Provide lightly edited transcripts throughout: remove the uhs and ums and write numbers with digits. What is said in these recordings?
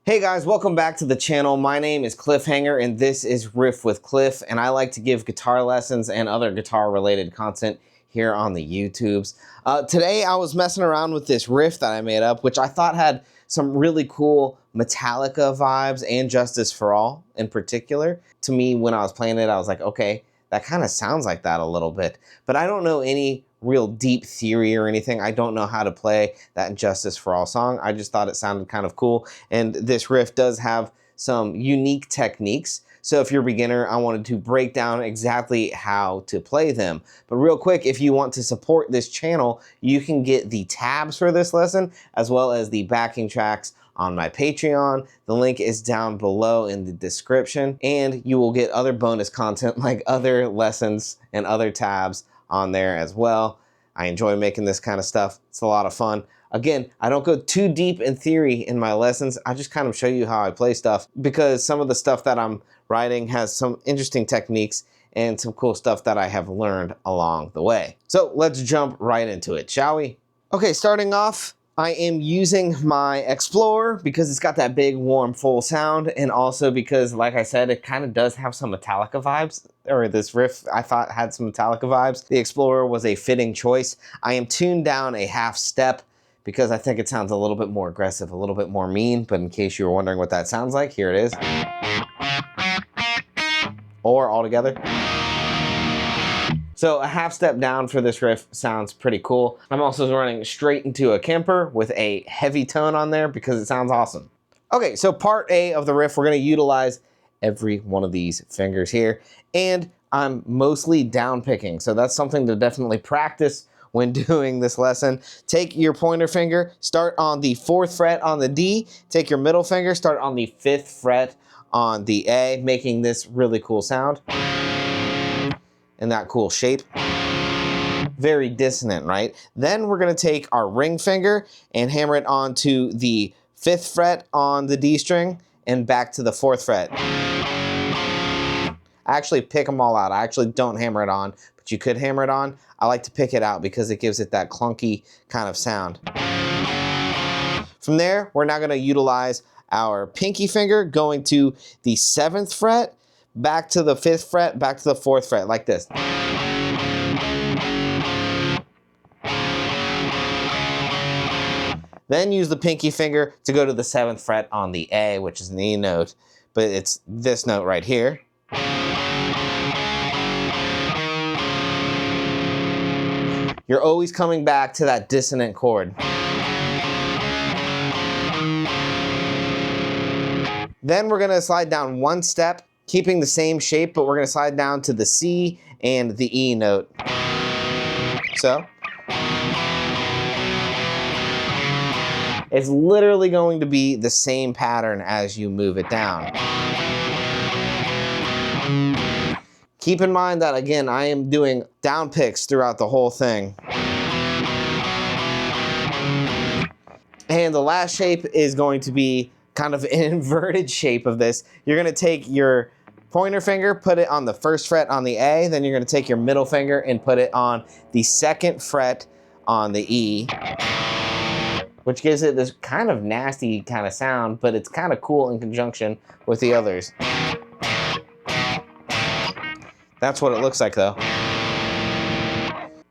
Hey guys, welcome back to the channel. My name is Cliffhanger and this is Riff with Cliff, and I like to give guitar lessons and other guitar related content here on the YouTubes. Today I was messing around with this riff that I made up, which I thought had some really cool Metallica vibes and Justice for All in particular. To me, when I was playing it, I was like, okay, that kind of sounds like that a little bit, but I don't know any real deep theory or anything. I don't know how to play that Justice for All song. I just thought it sounded kind of cool, and this riff does have some unique techniques. So if you're a beginner, I wanted to break down exactly how to play them. But real quick, if you want to support this channel, you can get the tabs for this lesson as well as the backing tracks on my Patreon. The link is down below in the description, and you will get other bonus content like other lessons and other tabs on there as well. I enjoy making this kind of stuff. It's a lot of fun. Again, I don't go too deep in theory in my lessons. I just kind of show you how I play stuff, because some of the stuff that I'm writing has some interesting techniques and some cool stuff that I have learned along the way. So let's jump right into it, shall we? Okay, starting off, I am using my Explorer because it's got that big, warm, full sound, and also because, like I said, it kind of does have some Metallica vibes, or this riff I thought had some Metallica vibes. The Explorer was a fitting choice. I am tuned down a half step because I think it sounds a little bit more aggressive, a little bit more mean, but in case you were wondering what that sounds like, here it is. Or all together. So a half step down for this riff sounds pretty cool. I'm also running straight into a Kemper with a heavy tone on there because it sounds awesome. Okay, so part A of the riff, we're gonna utilize every one of these fingers here, and I'm mostly down picking, so that's something to definitely practice when doing this lesson. Take your pointer finger, start on the 4th fret on the D, take your middle finger, start on the 5th fret on the A, making this really cool sound. In that cool shape. Very dissonant, right? Then we're gonna take our ring finger and hammer it onto the 5th fret on the D string and back to the 4th fret. I actually pick them all out. I actually don't hammer it on, but you could hammer it on. I like to pick it out because it gives it that clunky kind of sound. From there, we're now gonna utilize our pinky finger going to the 7th fret, back to the 5th fret, back to the 4th fret, like this. Then use the pinky finger to go to the 7th fret on the A, which is an E note, but it's this note right here. You're always coming back to that dissonant chord. Then we're gonna slide down one step, keeping the same shape, but we're gonna slide down to the C and the E note. So, it's literally going to be the same pattern as you move it down. Keep in mind that, again, I am doing down picks throughout the whole thing. And the last shape is going to be kind of an inverted shape of this. You're gonna take your pointer finger, put it on the 1st fret on the A, then you're gonna take your middle finger and put it on the 2nd fret on the E, which gives it this kind of nasty kind of sound, but it's kind of cool in conjunction with the others. That's what it looks like though.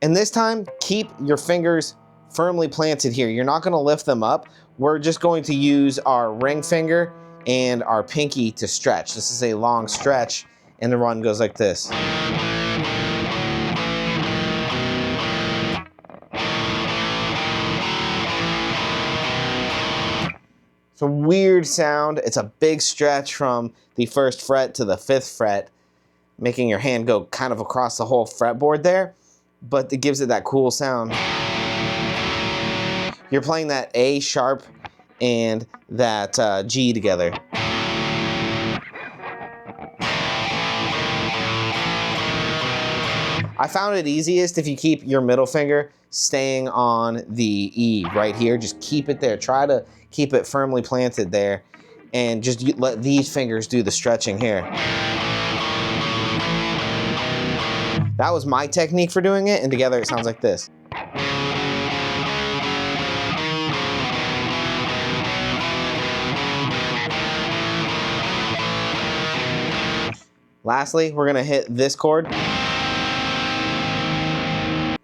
And this time, keep your fingers firmly planted here. You're not gonna lift them up. We're just going to use our ring finger and our pinky to stretch. This is a long stretch, and the run goes like this. It's a weird sound. It's a big stretch from the 1st fret to the 5th fret, making your hand go kind of across the whole fretboard there, but it gives it that cool sound. You're playing that A sharp and that G together. I found it easiest if you keep your middle finger staying on the E right here. Just keep it there. Try to keep it firmly planted there, and just let these fingers do the stretching here. That was my technique for doing it, and together it sounds like this. Lastly, we're gonna hit this chord,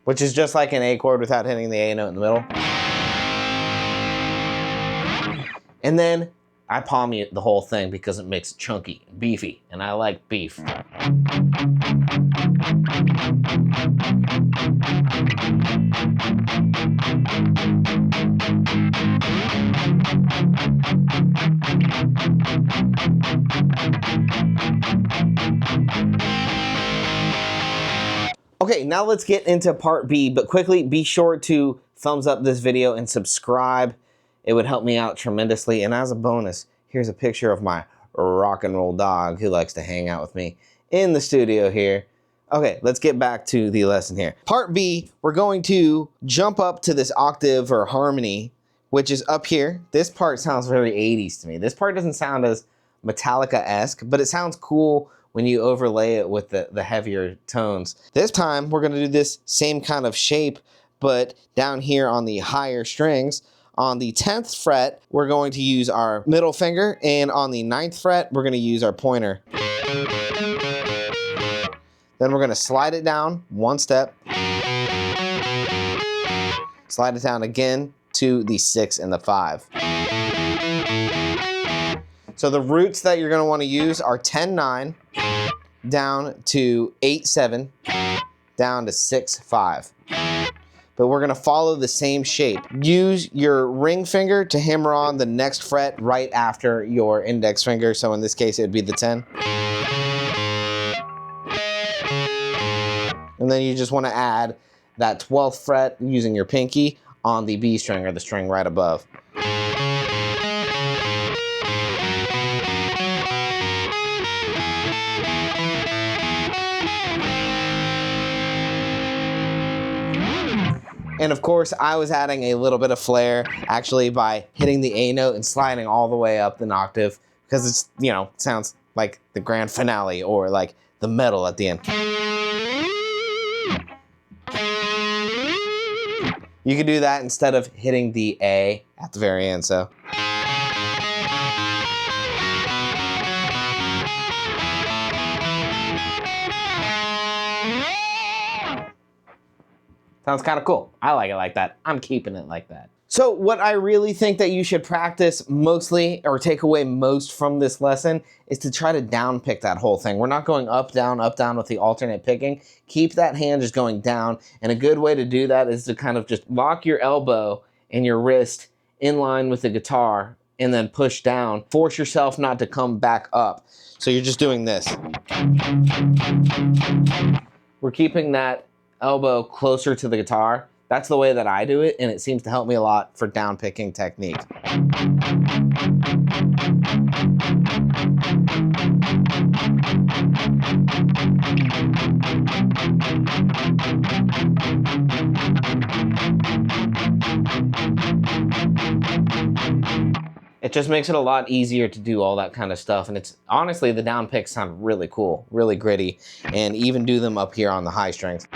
which is just like an A chord without hitting the A note in the middle. And then I palm mute the whole thing because it makes it chunky and beefy, and I like beef. Okay, now let's get into part B, but quickly be sure to thumbs up this video and subscribe. It would help me out tremendously. And as a bonus, here's a picture of my rock and roll dog who likes to hang out with me in the studio here. Okay, let's get back to the lesson here. Part B, we're going to jump up to this octave or harmony, which is up here. This part sounds very 80s to me. This part doesn't sound as Metallica-esque, but it sounds cool when you overlay it with the heavier tones. This time, we're gonna do this same kind of shape, but down here on the higher strings. On the 10th fret, we're going to use our middle finger, and on the 9th fret, we're gonna use our pointer. Then we're gonna slide it down one step, slide it down again to the 6 and the 5. So the roots that you're gonna wanna use are 10-9, down to 8-7, down to 6-5. But we're gonna follow the same shape. Use your ring finger to hammer on the next fret right after your index finger. So in this case, it would be the 10. And then you just wanna add that 12th fret using your pinky on the B string or the string right above. And of course, I was adding a little bit of flair actually by hitting the A note and sliding all the way up the octave because it's, you know, sounds like the grand finale or like the metal at the end. You could do that instead of hitting the A at the very end, so. Sounds kind of cool. I like it like that. I'm keeping it like that. So what I really think that you should practice mostly or take away most from this lesson is to try to down pick that whole thing. We're not going up, down with the alternate picking. Keep that hand just going down. And a good way to do that is to kind of just lock your elbow and your wrist in line with the guitar and then push down. Force yourself not to come back up. So you're just doing this. We're keeping that elbow closer to the guitar. That's the way that I do it, and it seems to help me a lot for down picking technique. It just makes it a lot easier to do all that kind of stuff, and it's honestly, the down picks sound really cool, really gritty, and even do them up here on the high strings.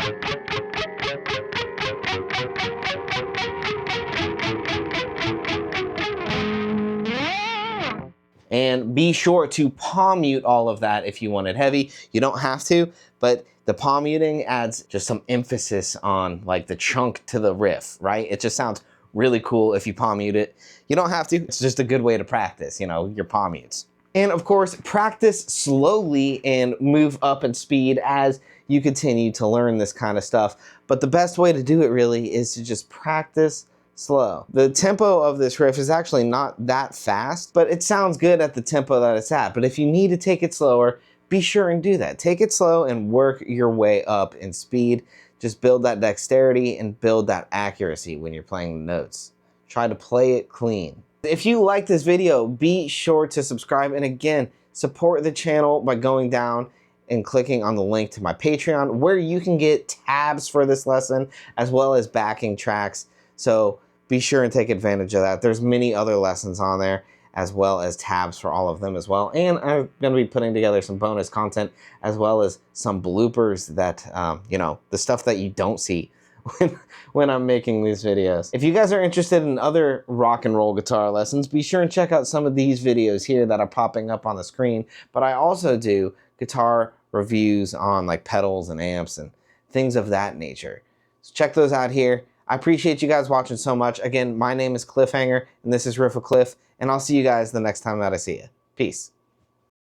And be sure to palm mute all of that if you want it heavy. You don't have to, but the palm muting adds just some emphasis on like the chunk to the riff, right? It just sounds really cool if you palm mute it. You don't have to, it's just a good way to practice, you know, your palm mutes. And of course, practice slowly and move up in speed as you continue to learn this kind of stuff. But the best way to do it really is to just practice slow. The tempo of this riff is actually not that fast, but it sounds good at the tempo that it's at. But if you need to take it slower, be sure and do that. Take it slow and work your way up in speed. Just build that dexterity and build that accuracy when you're playing the notes. Try to play it clean. If you like this video, be sure to subscribe. And again, support the channel by going down and clicking on the link to my Patreon, where you can get tabs for this lesson, as well as backing tracks. So be sure and take advantage of that. There's many other lessons on there, as well as tabs for all of them as well. And I'm gonna be putting together some bonus content, as well as some bloopers that, you know, the stuff that you don't see when I'm making these videos. If you guys are interested in other rock and roll guitar lessons, be sure and check out some of these videos here that are popping up on the screen. But I also do guitar reviews on like pedals and amps and things of that nature. So check those out here. I appreciate you guys watching so much. Again, my name is Cliffhanger, and this is Riff with Cliff, and I'll see you guys the next time that I see you. Peace.